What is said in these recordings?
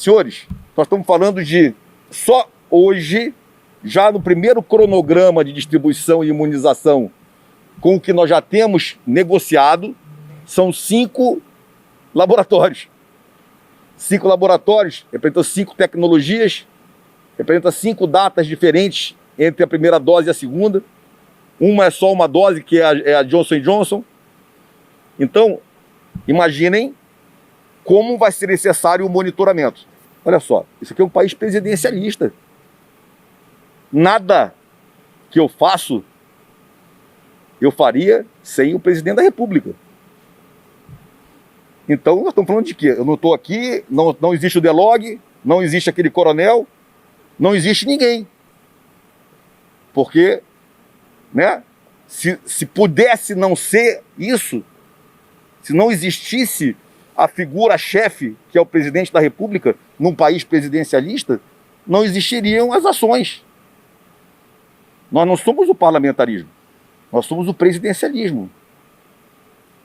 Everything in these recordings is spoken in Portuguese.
Senhores, nós estamos falando de só hoje, já no primeiro cronograma de distribuição e imunização, com o que nós já temos negociado, são 5 laboratórios. 5 laboratórios, representam 5 tecnologias, representa 5 datas diferentes entre a primeira dose e a segunda. Uma é só uma dose, que é a Johnson & Johnson. Então, imaginem como vai ser necessário o monitoramento. Olha só, isso aqui é um país presidencialista. Nada que eu faço, eu faria sem o presidente da República. Então, nós estamos falando de quê? Eu não estou aqui, não existe o DELOG, não existe aquele coronel, não existe ninguém. Porque, né, se pudesse não ser isso, se não existisse a figura-chefe, que é o presidente da República, num país presidencialista, não existiriam as ações. Nós não somos o parlamentarismo, nós somos o presidencialismo.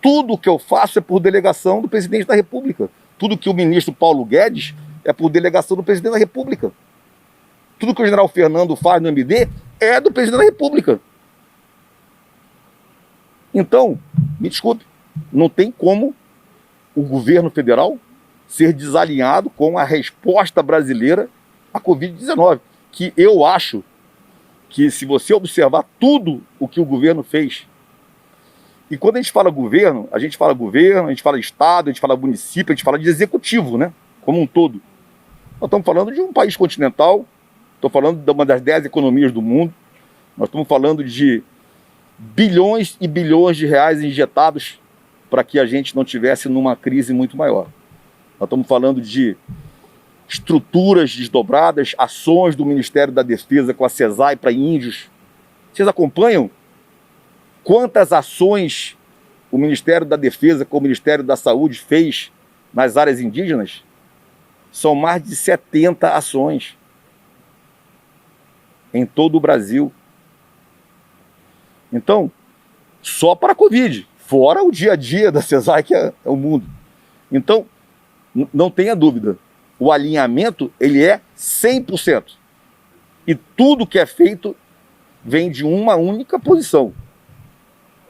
Tudo que eu faço é por delegação do presidente da República. Tudo que o ministro Paulo Guedes é por delegação do presidente da República. Tudo que o general Fernando faz no MD é do presidente da República. Então, me desculpe, não tem como o governo federal ser desalinhado com a resposta brasileira à Covid-19, que eu acho que, se você observar tudo o que o governo fez, e quando a gente fala governo, a gente fala estado, a gente fala município, a gente fala de executivo, né? Como um todo. Nós estamos falando de um país continental, estou falando de uma das 10 economias do mundo, nós estamos falando de bilhões e bilhões de reais injetados para que a gente não tivesse numa crise muito maior. Nós estamos falando de estruturas desdobradas, ações do Ministério da Defesa com a CESAI para índios. Vocês acompanham quantas ações o Ministério da Defesa com o Ministério da Saúde fez nas áreas indígenas? São mais de 70 ações em todo o Brasil. Então, só para a Covid, fora o dia a dia da CESAI, que é o mundo. Então, não tenha dúvida, o alinhamento ele é 100%. E tudo que é feito vem de uma única posição.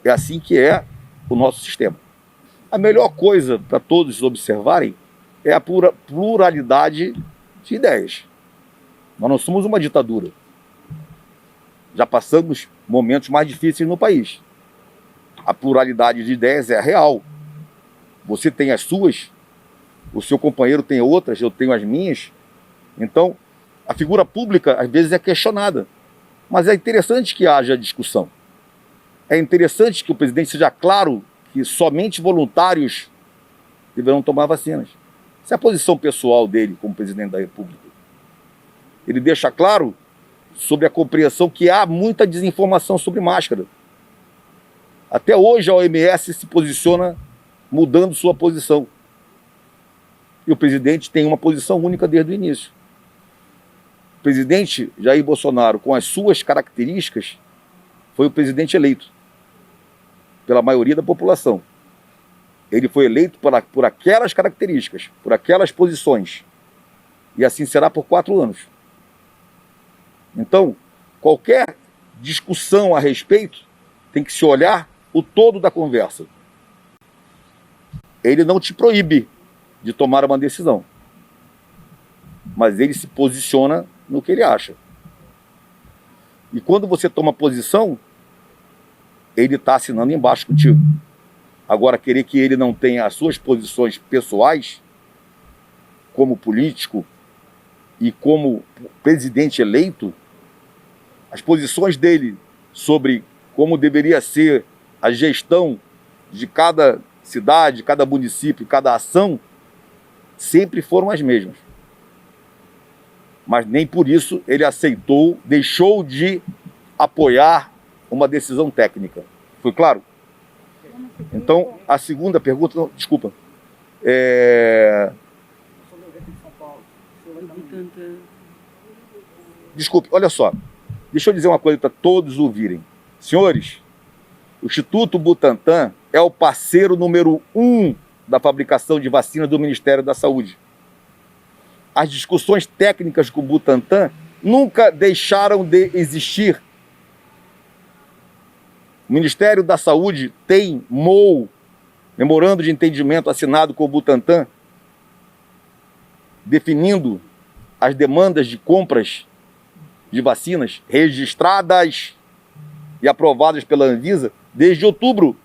É assim que é o nosso sistema. A melhor coisa para todos observarem é a pluralidade de ideias. Nós não somos uma ditadura. Já passamos momentos mais difíceis no país. A pluralidade de ideias é real. Você tem as suas, o seu companheiro tem outras, eu tenho as minhas. Então, a figura pública às vezes é questionada. Mas é interessante que haja discussão. É interessante que o presidente seja claro que somente voluntários deverão tomar vacinas. Essa é a posição pessoal dele como presidente da República. Ele deixa claro sobre a compreensão que há muita desinformação sobre máscara. Até hoje a OMS se posiciona mudando sua posição. E o presidente tem uma posição única desde o início. O presidente Jair Bolsonaro, com as suas características, foi o presidente eleito pela maioria da população. Ele foi eleito por aquelas características, por aquelas posições. E assim será por 4 anos. Então, qualquer discussão a respeito tem que se olhar o todo da conversa. Ele não te proíbe de tomar uma decisão, mas ele se posiciona no que ele acha. E quando você toma posição, ele está assinando embaixo contigo. Agora, querer que ele não tenha as suas posições pessoais, como político e como presidente eleito, as posições dele sobre como deveria ser a gestão de cada cidade, cada município, cada ação, sempre foram as mesmas. Mas nem por isso ele aceitou, deixou de apoiar uma decisão técnica. Foi claro? Então, a segunda pergunta, não, desculpa. Desculpe, olha só. Deixa eu dizer uma coisa para todos ouvirem. Senhores, o Instituto Butantan é o parceiro número 1 da fabricação de vacina do Ministério da Saúde. as discussões técnicas com o Butantan nunca deixaram de existir. O Ministério da Saúde tem MOU, Memorando de Entendimento assinado com o Butantan, definindo as demandas de compras de vacinas registradas e aprovadas pela Anvisa desde outubro.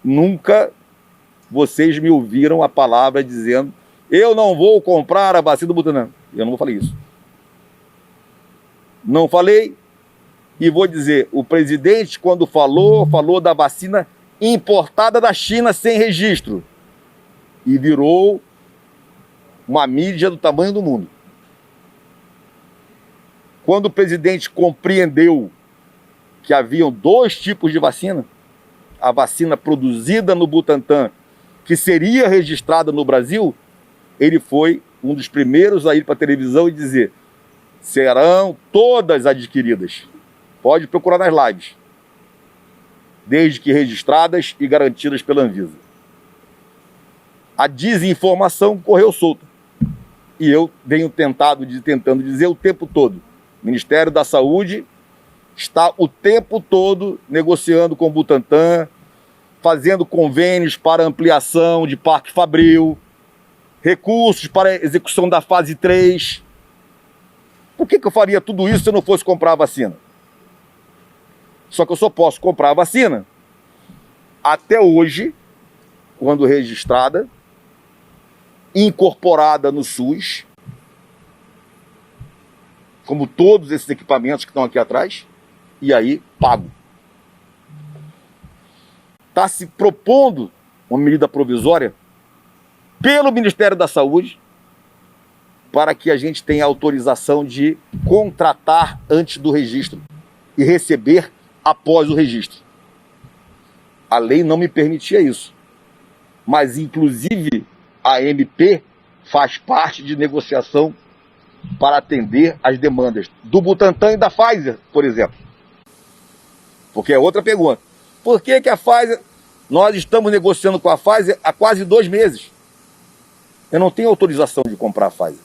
Nunca vocês me ouviram a palavra dizendo: eu não vou comprar a vacina do Butantan. Eu não vou falar isso. Não falei. E vou dizer, o presidente, quando falou da vacina importada da China sem registro. E virou uma mídia do tamanho do mundo. Quando o presidente compreendeu que haviam dois tipos de vacina, a vacina produzida no Butantan, que seria registrada no Brasil, ele foi um dos primeiros a ir para a televisão e dizer: serão todas adquiridas. Pode procurar nas lives, desde que registradas e garantidas pela Anvisa. A desinformação correu solta. E eu venho tentando dizer o tempo todo. O Ministério da Saúde está o tempo todo negociando com o Butantan, fazendo convênios para ampliação de Parque Fabril, recursos para execução da fase 3. Por que eu faria tudo isso se eu não fosse comprar a vacina? Só que eu só posso comprar a vacina até hoje, quando registrada, incorporada no SUS, como todos esses equipamentos que estão aqui atrás, e aí pago. Está se propondo uma medida provisória pelo Ministério da Saúde para que a gente tenha autorização de contratar antes do registro e receber após o registro. A lei não me permitia isso. Mas, inclusive, a MP faz parte de negociação para atender as demandas do Butantan e da Pfizer, por exemplo. Porque é outra pergunta. Por que a Pfizer... Nós estamos negociando com a Pfizer há quase 2 meses. Eu não tenho autorização de comprar a Pfizer.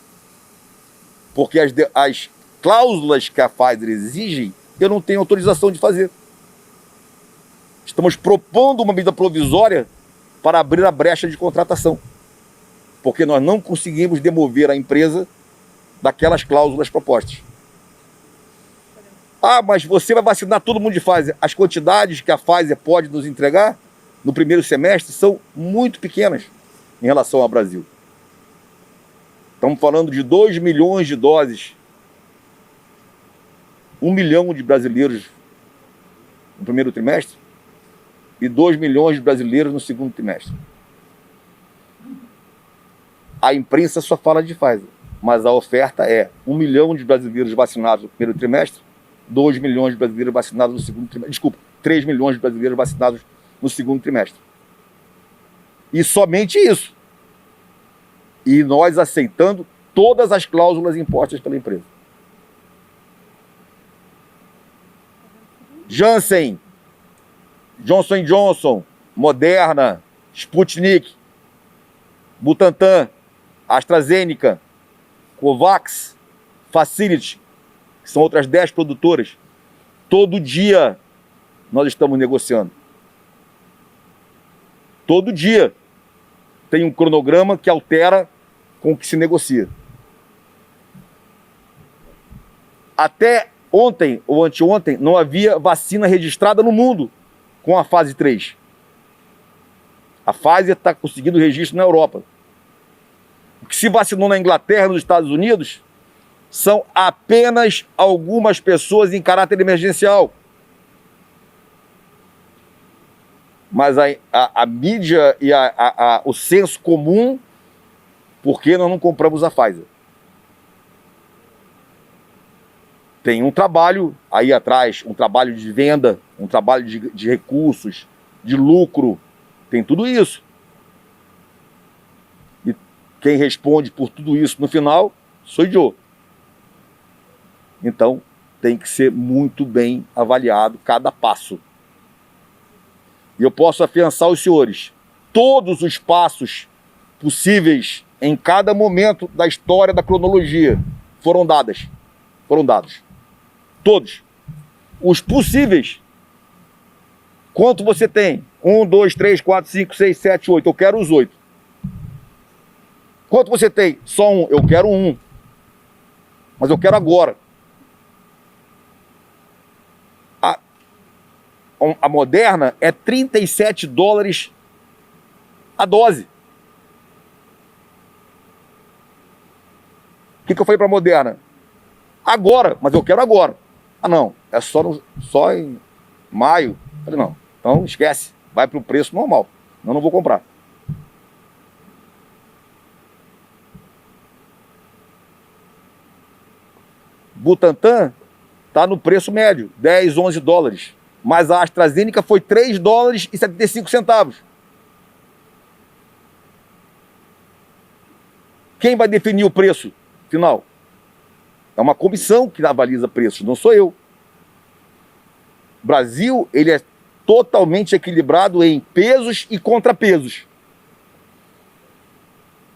Porque as cláusulas que a Pfizer exige, eu não tenho autorização de fazer. Estamos propondo uma medida provisória para abrir a brecha de contratação. Porque nós não conseguimos demover a empresa daquelas cláusulas propostas. Ah, mas você vai vacinar todo mundo de Pfizer. As quantidades que a Pfizer pode nos entregar no primeiro semestre são muito pequenas em relação ao Brasil. Estamos falando de 2 milhões de doses. 1 milhão de brasileiros no primeiro trimestre e 2 milhões de brasileiros no segundo trimestre. A imprensa só fala de Pfizer, mas a oferta é 1 milhão de brasileiros vacinados no primeiro trimestre, 2 milhões de brasileiros vacinados no segundo trimestre. Desculpa, 3 milhões de brasileiros vacinados no segundo trimestre. E somente isso. E nós aceitando todas as cláusulas impostas pela empresa. Janssen, Johnson & Johnson, Moderna, Sputnik, Butantan, AstraZeneca, Covax, Facility, que são outras 10 produtoras. Todo dia nós estamos negociando. Todo dia tem um cronograma que altera com o que se negocia. Até ontem ou anteontem não havia vacina registrada no mundo com a fase 3. A Pfizer está conseguindo registro na Europa. O que se vacinou na Inglaterra e nos Estados Unidos são apenas algumas pessoas em caráter emergencial. Mas a mídia e o senso comum, por que nós não compramos a Pfizer? Tem um trabalho aí atrás, um trabalho de venda, um trabalho de recursos, de lucro, tem tudo isso. E quem responde por tudo isso no final sou eu. Então tem que ser muito bem avaliado cada passo. E eu posso afiançar os senhores, todos os passos possíveis em cada momento da história da cronologia foram dadas. Foram dados. Todos. Os possíveis. Quanto você tem? 1, 2, 3, 4, 5, 6, 7, 8. Eu quero os 8. Quanto você tem? Só um. Eu quero um. Mas eu quero agora. A Moderna é 37 dólares a dose. O que eu falei para a Moderna? Agora, mas eu quero agora. Ah, não, é só em maio. Eu falei, não, então esquece, vai para o preço normal, eu não vou comprar. Butantan está no preço médio, 10, 11 dólares. Mas a AstraZeneca foi 3 dólares e 75 centavos. Quem vai definir o preço final? É uma comissão que avaliza preços, não sou eu. O Brasil, ele é totalmente equilibrado em pesos e contrapesos.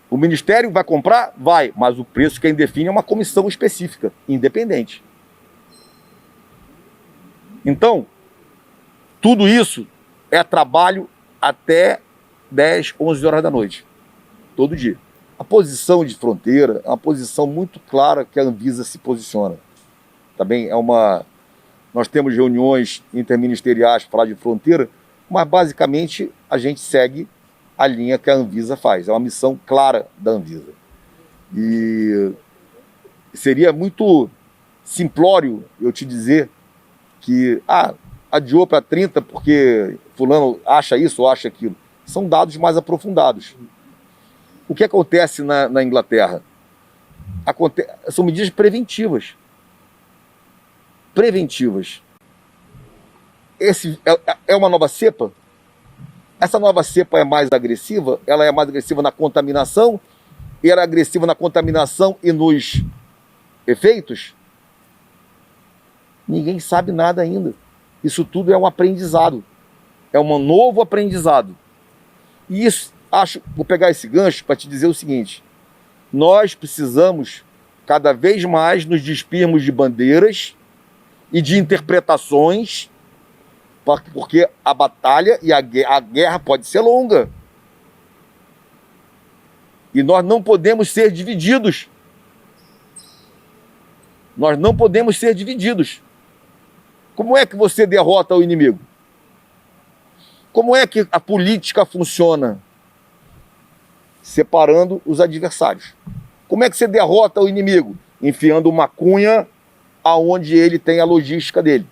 O Ministério vai comprar? Vai, mas o preço quem define é uma comissão específica, independente. Então, tudo isso é trabalho até 10, 11 horas da noite, todo dia. A posição de fronteira é uma posição muito clara que a Anvisa se posiciona. Também nós temos reuniões interministeriais para falar de fronteira, mas basicamente a gente segue a linha que a Anvisa faz. É uma missão clara da Anvisa. E seria muito simplório eu te dizer que adiou para 30 porque fulano acha isso ou acha aquilo. São dados mais aprofundados. O que acontece na Inglaterra? São medidas preventivas. Preventivas. É uma nova cepa? Essa nova cepa é mais agressiva? Ela é mais agressiva na contaminação? E ela é agressiva na contaminação e nos efeitos? Ninguém sabe nada ainda. Isso tudo é um aprendizado. É um novo aprendizado. E isso, vou pegar esse gancho para te dizer o seguinte. Nós precisamos cada vez mais nos despirmos de bandeiras e de interpretações, porque a batalha e a guerra pode ser longa. E nós não podemos ser divididos. Nós não podemos ser divididos. Como é que você derrota o inimigo? Como é que a política funciona? Separando os adversários. Como é que você derrota o inimigo? Enfiando uma cunha aonde ele tem a logística dele.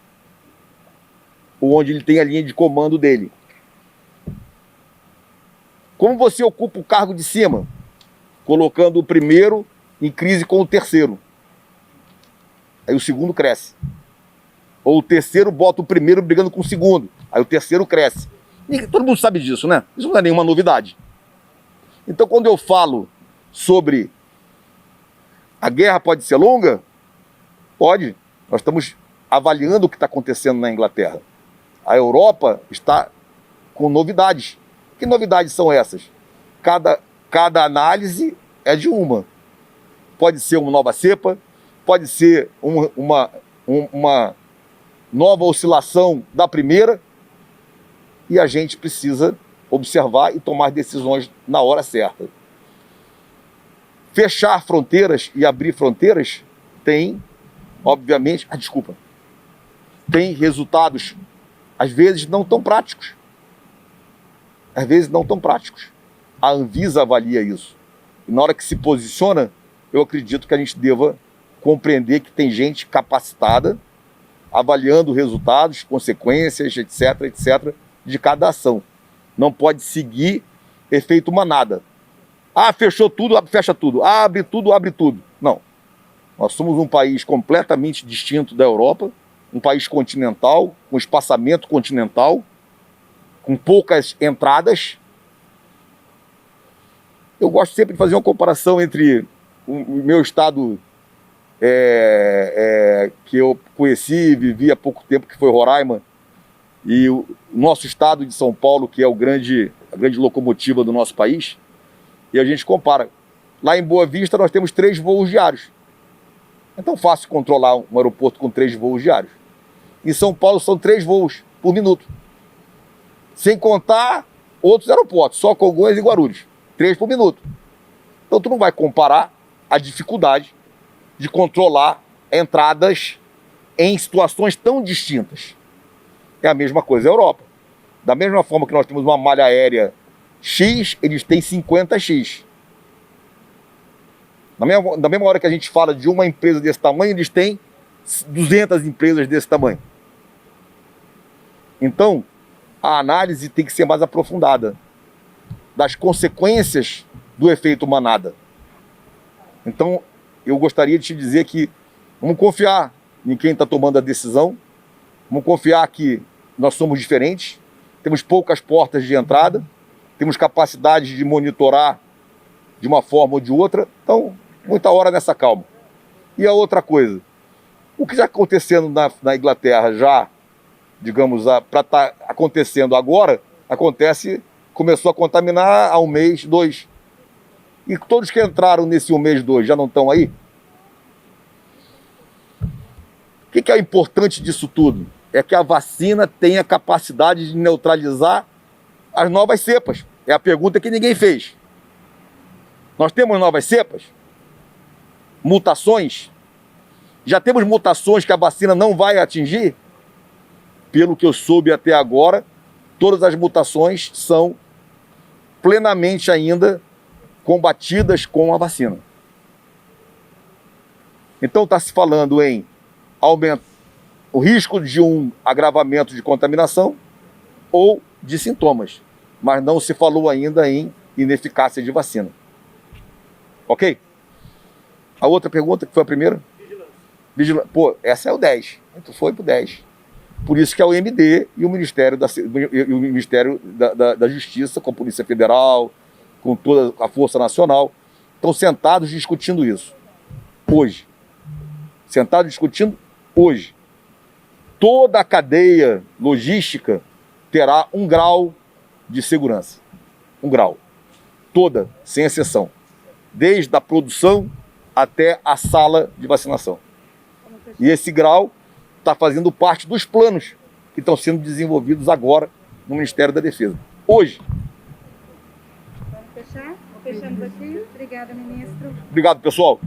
Ou onde ele tem a linha de comando dele. Como você ocupa o cargo de cima? Colocando o primeiro em crise com o terceiro. Aí o segundo cresce. Ou o terceiro bota o primeiro brigando com o segundo. Aí o terceiro cresce. Todo mundo sabe disso, né? Isso não é nenhuma novidade. Então, quando eu falo sobre a guerra pode ser longa, pode. Nós estamos avaliando o que está acontecendo na Inglaterra. A Europa está com novidades. Que novidades são essas? Cada análise é de uma. Pode ser uma nova cepa, pode ser uma nova oscilação da primeira, e a gente precisa observar e tomar decisões na hora certa. Fechar fronteiras e abrir fronteiras tem, obviamente, tem resultados, às vezes não tão práticos. Às vezes não tão práticos. A Anvisa avalia isso. E na hora que se posiciona, eu acredito que a gente deva compreender que tem gente capacitada, avaliando resultados, consequências, etc., etc., de cada ação. Não pode seguir efeito manada. Fechou tudo, fecha tudo. Abre tudo, abre tudo. Não. Nós somos um país completamente distinto da Europa, um país continental, com espaçamento continental, com poucas entradas. Eu gosto sempre de fazer uma comparação entre o meu estado que eu conheci, vivi há pouco tempo, que foi Roraima, e o nosso estado de São Paulo, que é a grande locomotiva do nosso país. E a gente compara. Lá em Boa Vista nós temos 3 voos diários. É tão fácil controlar um aeroporto com 3 voos diários. Em São Paulo são 3 voos por minuto. Sem contar outros aeroportos, só Congonhas e Guarulhos. 3 por minuto. Então tu não vai comparar a dificuldade de controlar entradas em situações tão distintas. É a mesma coisa a Europa. Da mesma forma que nós temos uma malha aérea X, eles têm 50X. Da mesma hora que a gente fala de uma empresa desse tamanho, eles têm 200 empresas desse tamanho. Então, a análise tem que ser mais aprofundada das consequências do efeito manada. Então, eu gostaria de te dizer que vamos confiar em quem está tomando a decisão, vamos confiar que nós somos diferentes, temos poucas portas de entrada, temos capacidade de monitorar de uma forma ou de outra, então, muita hora nessa calma. E a outra coisa, o que está acontecendo na Inglaterra já, digamos, para estar acontecendo agora, começou a contaminar há 1 mês, 2. E todos que entraram nesse 1 mês, 2 já não estão aí? O que é importante disso tudo? É que a vacina tenha capacidade de neutralizar as novas cepas. É a pergunta que ninguém fez. Nós temos novas cepas? Mutações? Já temos mutações que a vacina não vai atingir? Pelo que eu soube até agora, todas as mutações são plenamente ainda combatidas com a vacina. Então está se falando em aumento, o risco de um agravamento de contaminação ou de sintomas, mas não se falou ainda em ineficácia de vacina. Ok? A outra pergunta, que foi a primeira? Vigilância. Pô, essa é o 10. Tu foi pro 10. Por isso que a OMD e o Ministério da Justiça, com a Polícia Federal, com toda a Força Nacional, estão sentados discutindo isso. Hoje. Sentados discutindo hoje. Toda a cadeia logística terá 1 grau de segurança. 1 grau. Toda, sem exceção. Desde a produção até a sala de vacinação. E esse grau está fazendo parte dos planos que estão sendo desenvolvidos agora no Ministério da Defesa. Hoje. Vamos fechar? Fechamos aqui. Obrigada, ministro. Obrigado, pessoal.